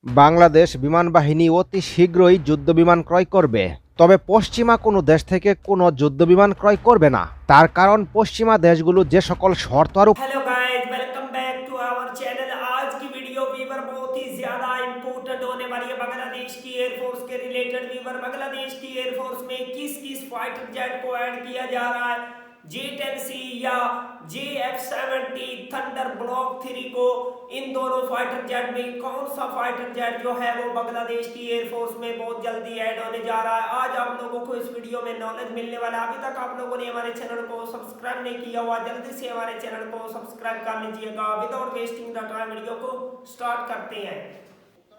বাংলাদেশ বিমান বাহিনী অতি শীঘ্রই যুদ্ধবিমান ক্রয় করবে। তবে পশ্চিমা কোনো দেশ থেকে কোনো যুদ্ধবিমান ক্রয় করবে না। তার কারণ পশ্চিমা দেশগুলো যে সকল শর্ত আরোপ। Hello guys, welcome back to our channel. आज की वीडियो वीवर बहुत ही ज्यादा इंपॉर्टेंट होने वाली है बांग्लादेश की एयरफोर्स के रिलेटेड। वीवर बांग्लादेश की एयरफोर्स में किस किस फाइटर जेट को ऐड किया जा रहा है, J-10C या JF-70 थंडर ब्लॉक 3 को, इन दोनों फाइटर जेट में कौन सा फाइटर जेट जो है वो बांग्लादेश की एयरफोर्स में बहुत जल्दी ऐड होने जा रहा है। आज आप लोगों को इस वीडियो में नॉलेज मिलने वाला है। अभी तक आप लोगों ने हमारे चैनल को सब्सक्राइब नहीं किया हुआ, जल्दी से हमारे चैनल को सब्सक्राइब कर लीजिएगा। Without wasting the time video को स्टार्ट करते हैं।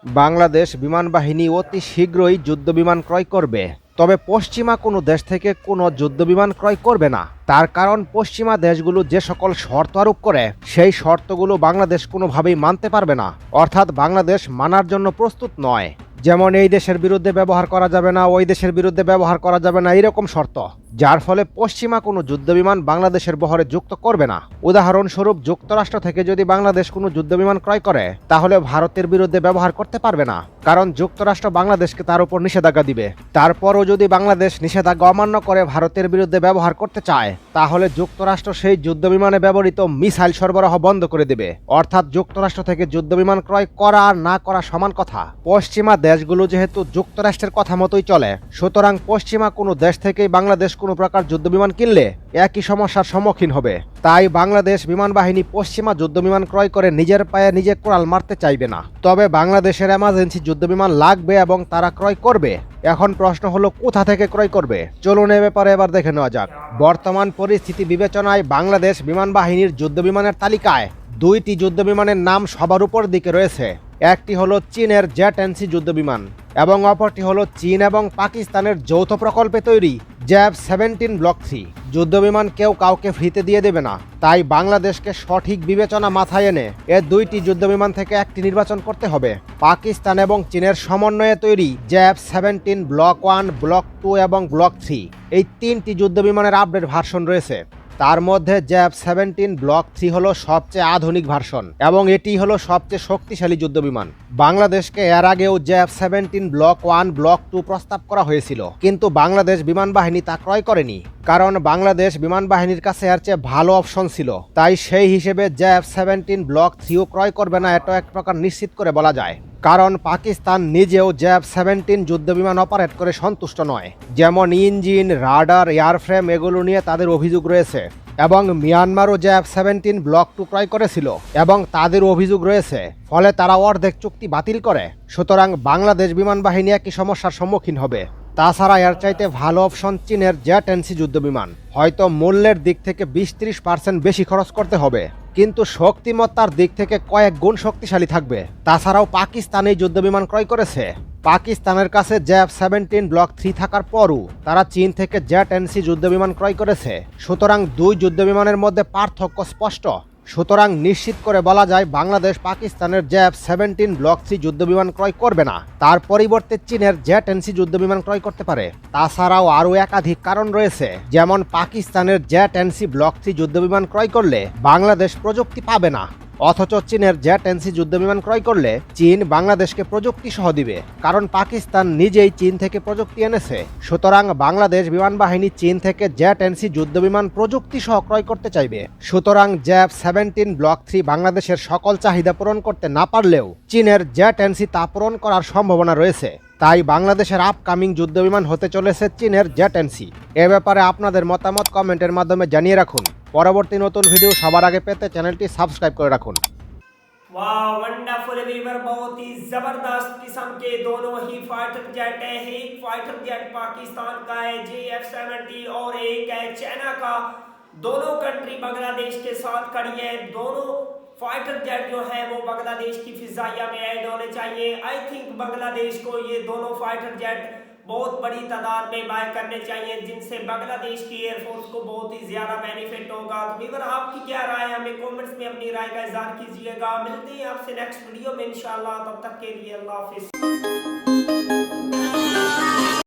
বাংলাদেশ বিমান বাহিনী অতি শীঘ্রই যুদ্ধবিমান ক্রয় করবে। তবে পশ্চিমা কোনো দেশ থেকে কোনো যুদ্ধবিমান ক্রয় করবে না। তার কারণ পশ্চিমা দেশগুলো যে সকল শর্ত আরোপ করে সেই শর্তগুলো বাংলাদেশ কোনোভাবেই মানতে পারবে না, অর্থাৎ বাংলাদেশ মানার জন্য প্রস্তুত নয়। যেমন এই দেশের বিরুদ্ধে ব্যবহার করা যাবে না, ওই দেশের বিরুদ্ধে ব্যবহার করা যাবে না, এরকম শর্ত, যার ফলে পশ্চিমা কোনো যুদ্ধবিমান বাংলাদেশের বহরে যুক্ত করবে না। উদাহরণস্বরূপ যুক্তরাষ্ট্র থেকে যদি বাংলাদেশ কোনো যুদ্ধবিমান ক্রয় করে তাহলে ভারতের বিরুদ্ধে ব্যবহার করতে পারবে না, কারণ যুক্তরাষ্ট্র বাংলাদেশকে তার উপর নিষেধাজ্ঞা দিবে। তারপরও যদি বাংলাদেশ নিষেধাজ্ঞা অমান্য করে ভারতের বিরুদ্ধে ব্যবহার করতে চায় তাহলে যুক্তরাষ্ট্র সেই যুদ্ধবিমানে ব্যবহৃত মিসাইল সরবরাহ বন্ধ করে দেবে। অর্থাৎ যুক্তরাষ্ট্র থেকে যুদ্ধবিমান ক্রয় করা আর না করা সমান কথা। পশ্চিমা দেশগুলো যেহেতু যুক্তরাষ্ট্রের কথা মতোই চলে, সুতরাং পশ্চিমা কোনো দেশ থেকেই বাংলাদেশ কোনো প্রকার যুদ্ধবিমান কিনলে একই সমস্যার সম্মুখীন হবে। তাই বাংলাদেশ বিমান বাহিনী পশ্চিমা যুদ্ধবিমান ক্রয় করে নিজের পায়ে নিজে কোড়াল মারতে চাইবে না। তবে বাংলাদেশের এমার্জেন্সি যুদ্ধবিমান লাগবে এবং তারা ক্রয় করবে। এখন প্রশ্ন হলো কোথা থেকে ক্রয় করবে। চলুন এ ব্যাপারে এবার দেখে নেওয়া যাক। বর্তমান পরিস্থিতি বিবেচনায় বাংলাদেশ বিমান বাহিনীর যুদ্ধবিমানের তালিকায় দুইটি যুদ্ধবিমানের নাম সবার উপর দিকে রয়েছে। একটি হলো চীনের J-10C যুদ্ধবিমান এবং অপরটি হলো চীন এবং পাকিস্তানের যৌথ প্রকল্পে তৈরি JF-17 ব্লক 3 যুদ্ধবিমান। কেউ কাউকে ফ্রিতে দিয়ে দেবে না, তাই বাংলাদেশকে সঠিক বিবেচনা মাথায় এনে এ দুইটি যুদ্ধবিমান থেকে একটি নির্বাচন করতে হবে। পাকিস্তান এবং চীনের সমন্বয়ে তৈরি JF-17 ব্লক 1, ব্লক 2 এবং ব্লক 3 এই তিনটি যুদ্ধবিমানের আপডেট ভার্সন রয়েছে। তার মধ্যে JF-17 ব্লক 3 হলো সবচেয়ে আধুনিক ভার্সন এবং এটি হলো সবচেয়ে শক্তিশালী যুদ্ধবিমান। বাংলাদেশকে এর আগেও JF-17 ব্লক 1, ব্লক 2 প্রস্তাব করা হয়েছিল, কিন্তু বাংলাদেশ বিমান বাহিনী তা ক্রয় করেনি, কারণ বাংলাদেশ বিমান বাহিনীর কাছে এর চেয়ে ভালো অপশন ছিল। তাই সেই হিসেবে JF-17 ব্লক 3ও ক্রয় করবে না, এটা এক প্রকার নিশ্চিত করে বলা যায়। কারণ পাকিস্তান নিজেও JF-17 যুদ্ধবিমান অপারেট করে সন্তুষ্ট নয়। যেমন ইঞ্জিন, রাডার, এয়ারফ্রেম এগুলো নিয়ে তাদের অভিযোগ রয়েছে এবং মিয়ানমারও JF-17 ব্লক 2 ক্রয় করেছিল এবং তাদের অভিযোগ রয়েছে, ফলে তারা অর্ধেক চুক্তি বাতিল করে। সুতরাং বাংলাদেশ বিমান বাহিনী একই সমস্যার সম্মুখীন হবে। তাছাড়া এর চাইতে ভালো অপশন চীনের J-10C যুদ্ধবিমান। হয়তো মূল্যের দিক থেকে 20-30% বেশি খরচ করতে হবে, কিন্তু শক্তিমত্তার দিক থেকে কয়েক গুণ শক্তিশালী থাকবে। তাছাড়াও পাকিস্তান এই যুদ্ধবিমান ক্রয় করেছে। পাকিস্তানের কাছে JF-17 ব্লক 3 থাকার পরও তারা চীন থেকে J-10C যুদ্ধবিমান ক্রয় করেছে। সুতরাং দুই যুদ্ধবিমানের মধ্যে পার্থক্য স্পষ্ট। সুতরাং নিশ্চিত করে বলা যায় বাংলাদেশ পাকিস্তানের JF-17 ব্লক 3 যুদ্ধবিমান ক্রয় করবে না, তার পরিবর্তে চীনের J-10C যুদ্ধবিমান ক্রয় করতে পারে। তাছাড়াও আরও একাধিক কারণ রয়েছে, যেমন পাকিস্তানের J-10C ব্লক 3 যুদ্ধবিমান ক্রয় করলে বাংলাদেশ প্রযুক্তি পাবে না, অথচ চীনের J-10C যুদ্ধবিমান ক্রয় করলে চীন বাংলাদেশকে প্রযুক্তি সহ দিবে, কারণ পাকিস্তান নিজেই চীন থেকে প্রযুক্তি এনেছে। সুতরাং বাংলাদেশ বিমান বাহিনী চীন থেকে J-10C যুদ্ধবিমান প্রযুক্তি সহ ক্রয় করতে চাইবে। সুতরাং JF-17 ব্লক 3 বাংলাদেশের সকল চাহিদা পূরণ করতে না পারলেও চীনের J-10C তা পূরণ করার সম্ভাবনা রয়েছে। তাই বাংলাদেশের আপকামিং যুদ্ধবিমান হতে চলেছে চীনের J-10C। এ ব্যাপারে আপনাদের মতামত কমেন্টের মাধ্যমে জানিয়ে রাখুন। পরবর্তী নতুন ভিডিও সবার আগে পেতে চ্যানেলটি সাবস্ক্রাইব করে রাখুন। वाह, वंडरफुल वीवर, बहुत ही जबरदस्त किस्म के दोनों ही फाइटर जेट है। एक फाइटर जेट पाकिस्तान का है JF-70 और एक है चाइना का। दोनों कंट्री बांग्लादेश के साथ खड़ी है। दोनों फाइटर जेट जो है वो बांग्लादेश की फिजाइया में ऐड होने चाहिए। आई थिंक बांग्लादेश को ये दोनों फाइटर जेट बहुत बड़ी तादाद में बाय करने चाहिए, जिनसे बांग्लादेश की एयरफोर्स को बहुत ही ज्यादा बेनिफिट होगा। तो वीवर, आपकी क्या राय है, हमें कमेंट्स में अपनी राय का इजहार कीजिएगा। मिलते हैं आपसे नेक्स्ट वीडियो में इंशाल्लाह। तब तक के लिए अल्लाह हाफिज।